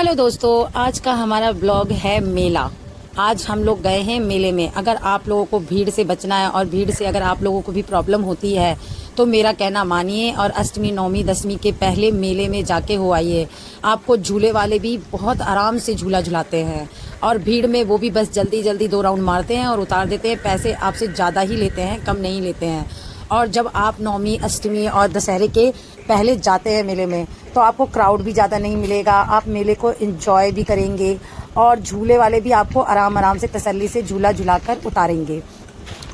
Hello दोस्तों, आज का हमारा ब्लॉग है मेला। आज हम लोग गए हैं मेले में। अगर आप लोगों को भीड़ से बचना है और भीड़ से अगर आप लोगों को भी प्रॉब्लम होती है तो मेरा कहना मानिए और अष्टमी नवमी दसवीं के पहले मेले में जाके हो आइए। आपको झूले वाले भी बहुत आराम से झूला झुलाते हैं और भीड़ में वो भी बस जल्दी जल्दी 2 राउंड मारते हैं और उतार देते हैं। पैसे आपसे ज़्यादा ही लेते हैं, कम नहीं लेते हैं। और जब आप नवमी अष्टमी और दशहरे के पहले जाते हैं मेले में तो आपको क्राउड भी ज़्यादा नहीं मिलेगा, आप मेले को एंजॉय भी करेंगे और झूले वाले भी आपको आराम आराम से तसल्ली से झूला झुलाकर उतारेंगे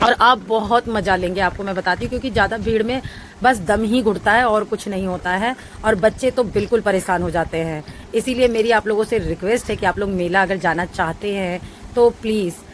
और आप बहुत मज़ा लेंगे। आपको मैं बताती हूँ, क्योंकि ज़्यादा भीड़ में बस दम ही घुटता है और कुछ नहीं होता है और बच्चे तो बिल्कुल परेशान हो जाते हैं। इसीलिए मेरी आप लोगों से रिक्वेस्ट है कि आप लोग मेला अगर जाना चाहते हैं तो प्लीज़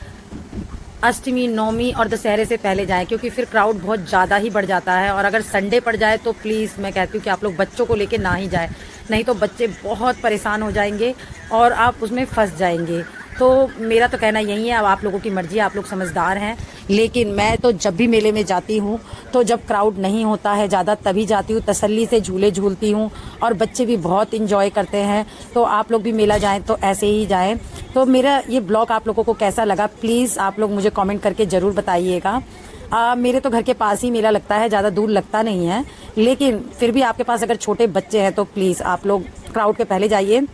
अष्टमी नवमी और दशहरे से पहले जाएं, क्योंकि फिर क्राउड बहुत ज़्यादा ही बढ़ जाता है। और अगर संडे पड़ जाए तो प्लीज़ मैं कहती हूँ कि आप लोग बच्चों को लेके ना ही जाएं, नहीं तो बच्चे बहुत परेशान हो जाएंगे और आप उसमें फंस जाएंगे। तो मेरा तो कहना यही है, अब आप लोगों की मर्ज़ी है, आप लोग समझदार हैं। लेकिन मैं तो जब भी मेले में जाती हूँ तो जब क्राउड नहीं होता है ज़्यादा तभी जाती हूँ, तसल्ली से झूले झूलती हूँ और बच्चे भी बहुत इंजॉय करते हैं। तो आप लोग भी मेला जाएं तो ऐसे ही जाएं। तो मेरा ये ब्लॉग आप लोगों को कैसा लगा प्लीज़ आप लोग मुझे कमेंट करके ज़रूर बताइएगा। मेरे तो घर के पास ही मेला लगता है, ज़्यादा दूर लगता नहीं है, लेकिन फिर भी आपके पास अगर छोटे बच्चे हैं तो प्लीज़ आप लोग क्राउड के पहले जाइए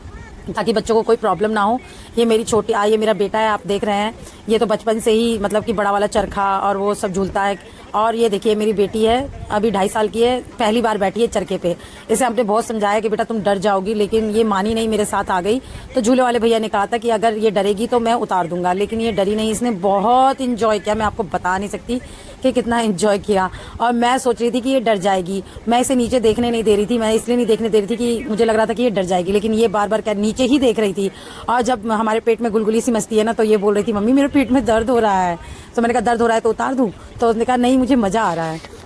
ताकि बच्चों को कोई प्रॉब्लम ना हो। ये मेरी ये मेरा बेटा है, आप देख रहे हैं, ये तो बचपन से ही मतलब कि बड़ा वाला चरखा और वो सब झूलता है। और ये देखिए मेरी बेटी है, अभी 2.5 साल की है, पहली बार बैठी है चरखे पे। इसे हमने बहुत समझाया कि बेटा तुम डर जाओगी, लेकिन ये मानी नहीं, मेरे साथ आ गई। तो झूले वाले भैया ने कहा था कि अगर ये डरेगी तो मैं उतार दूंगा, लेकिन ये डरी नहीं, इसने बहुत इंजॉय किया। मैं आपको बता नहीं सकती कि कितना एंजॉय किया। और मैं सोच रही थी कि ये डर जाएगी, मैं इसे नीचे देखने नहीं दे रही थी। मैं इसलिए नहीं देखने दे रही थी कि मुझे लग रहा था कि ये डर जाएगी, लेकिन ये बार बार क्या नीचे ही देख रही थी। और जब हमारे पेट में गुलगुली सी मस्ती है ना, तो ये बोल रही थी मम्मी मेरे पेट में दर्द हो रहा है। तो मैंने कहा दर्द हो रहा है तो उतार दूँ? तो उसने कहा नहीं मुझे मज़ा आ रहा है।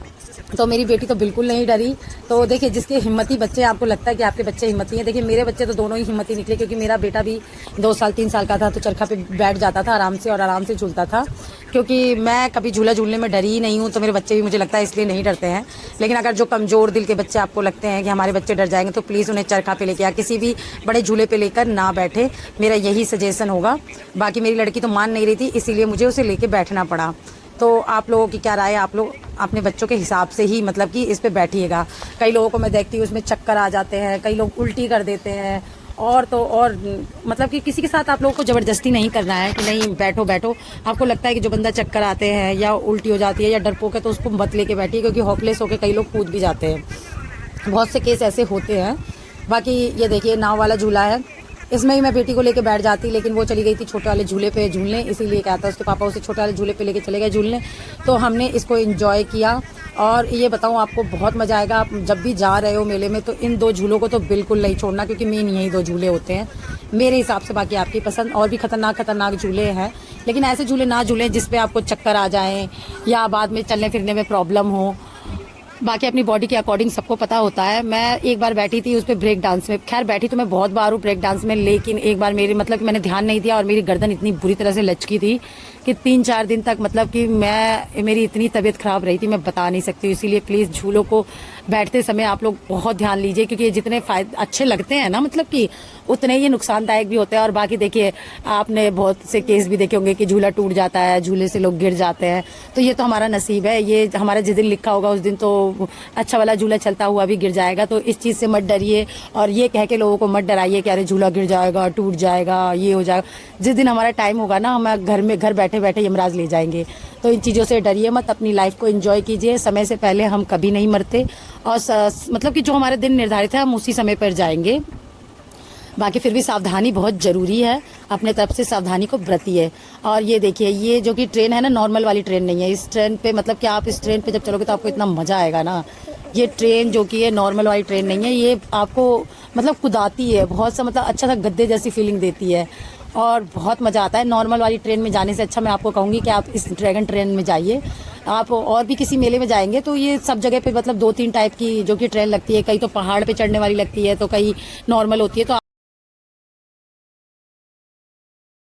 तो मेरी बेटी तो बिल्कुल नहीं डरी। तो देखिए जिसके हिम्मती बच्चे, आपको लगता है कि आपके बच्चे हिम्मती हैं, देखिए मेरे बच्चे तो दोनों ही हिम्मती निकले, क्योंकि मेरा बेटा भी 2 साल 3 साल का था तो चरखा पे बैठ जाता था आराम से और आराम से झूलता था। क्योंकि मैं कभी झूला झूलने में डरी ही नहीं हूँ, तो मेरे बच्चे भी मुझे लगता है इसलिए नहीं डरते हैं। लेकिन अगर जो कमज़ोर दिल के बच्चे आपको लगते हैं कि हमारे बच्चे डर जाएंगे तो प्लीज़ उन्हें चरखा पे लेके या किसी भी बड़े झूले पे लेकर ना बैठे, मेरा यही सजेशन होगा। बाकी मेरी लड़की तो मान नहीं रही थी, इसीलिए मुझे उसे लेके बैठना पड़ा। तो आप लोगों की क्या राय है? आप लोग अपने बच्चों के हिसाब से ही मतलब कि इस पे बैठिएगा। कई लोगों को मैं देखती हूँ उसमें चक्कर आ जाते हैं, कई लोग उल्टी कर देते हैं। और तो और मतलब कि किसी के साथ आप लोगों को ज़बरदस्ती नहीं करना है कि नहीं बैठो बैठो। आपको लगता है कि जो बंदा चक्कर आते हैं या उल्टी हो जाती है या डरपोक है तो उसको मत लेके बैठिए, क्योंकि हॉपलेस होकर कई लोग कूद भी जाते हैं। बहुत से केस ऐसे होते हैं। बाकी ये देखिए नाव वाला झूला है, इसमें ही मैं बेटी को लेके बैठ जाती, लेकिन वो चली गई थी छोटे वाले झूले पे झूलने, इसीलिए क्या था उसके पापा उसे छोटे वाले झूले पे लेके चले गए झूलने। तो हमने इसको एंजॉय किया और ये बताऊँ आपको बहुत मज़ा आएगा। आप जब भी जा रहे हो मेले में तो इन 2 झूलों को तो बिल्कुल नहीं छोड़ना, क्योंकि मेन यही 2 झूले होते हैं मेरे हिसाब से। बाकी आपकी पसंद, और भी खतरनाक झूले हैं, लेकिन ऐसे झूले ना झूलें जिसपे आपको चक्कर आ जाएँ या बाद में चलने फिरने में प्रॉब्लम हो। बाकी अपनी बॉडी के अकॉर्डिंग सबको पता होता है। मैं एक बार बैठी थी उस पर ब्रेक डांस में, खैर बैठी तो मैं बहुत बार हूँ ब्रेक डांस में, लेकिन एक बार मेरी मतलब कि मैंने ध्यान नहीं दिया और मेरी गर्दन इतनी बुरी तरह से लचकी थी कि 3-4 दिन तक मतलब कि मेरी इतनी तबीयत ख़राब रही थी, मैं बता नहीं सकती। इसीलिए प्लीज़ झूलों को बैठते समय आप लोग बहुत ध्यान लीजिए, क्योंकि ये जितने फायदे अच्छे लगते हैं ना मतलब कि उतने ही नुकसानदायक भी होते हैं। और बाकी देखिए आपने बहुत से केस भी देखे होंगे कि झूला टूट जाता है, झूले से लोग गिर जाते हैं। तो ये तो हमारा नसीब है, ये हमारा जिस दिन लिखा होगा उस दिन तो अच्छा वाला झूला चलता हुआ भी गिर जाएगा। तो इस चीज़ से मत डरिए और ये कह के लोगों को मत डराइए कि अरे झूला गिर जाएगा, टूट जाएगा, ये हो जाएगा। जिस दिन हमारा टाइम होगा ना, हम घर बैठे बैठे यमराज ले जाएंगे। तो इन चीज़ों से डरिए मत, अपनी लाइफ को एंजॉय कीजिए। समय से पहले हम कभी नहीं मरते और मतलब कि जो हमारे दिन निर्धारित है हम उसी समय पर जाएंगे। बाकी फिर भी सावधानी बहुत ज़रूरी है, अपने तरफ से सावधानी को बरतिए। और ये देखिए ये जो कि ट्रेन है ना, नॉर्मल वाली ट्रेन नहीं है। इस ट्रेन पे मतलब कि आप इस ट्रेन पे जब चलोगे तो आपको इतना मज़ा आएगा ना। ये ट्रेन जो कि है नॉर्मल वाली ट्रेन नहीं है, ये आपको मतलब कुदाती है, बहुत सा मतलब अच्छा सा गद्दे जैसी फीलिंग देती है और बहुत मज़ा आता है। नॉर्मल वाली ट्रेन में जाने से अच्छा मैं आपको कहूँगी कि आप इस ड्रैगन ट्रेन में जाइए। आप और भी किसी मेले में जाएंगे तो ये सब जगह पे मतलब 2-3 टाइप की जो कि ट्रेन लगती है, कई तो पहाड़ पे चढ़ने वाली लगती है तो कई नॉर्मल होती है। तो